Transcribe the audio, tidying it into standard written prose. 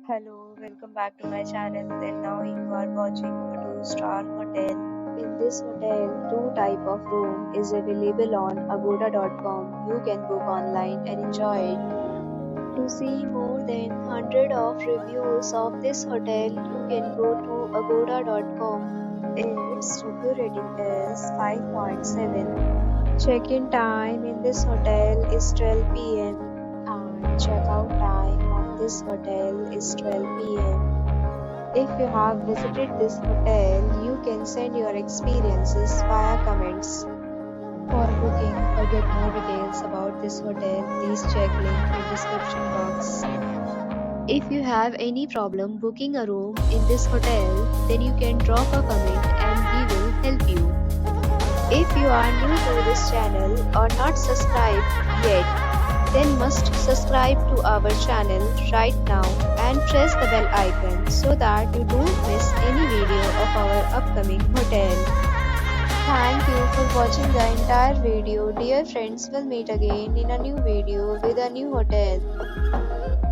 Hello, welcome back to my channel. And now you are watching a two-star hotel. In this hotel, two type of room is available on agoda.com. You can book online and enjoy it. To see more than 100 of reviews of this hotel, you can go to agoda.com. Its review rating is 5.7. Check-in time in this hotel is 12 p.m. and check-out time of this hotel is 12 p.m. If you have visited this hotel, you can send your experiences via comments. For booking or get more details about this hotel, please check link in description box. If you have any problem booking a room in this hotel, then you can drop a comment and we will help you. If you are new to this channel or not subscribed yet, then must subscribe to our channel right now and press the bell icon so that you don't miss any video of our upcoming hotel. Thank you for watching the entire video. Dear friends, we'll meet again in a new video with a new hotel.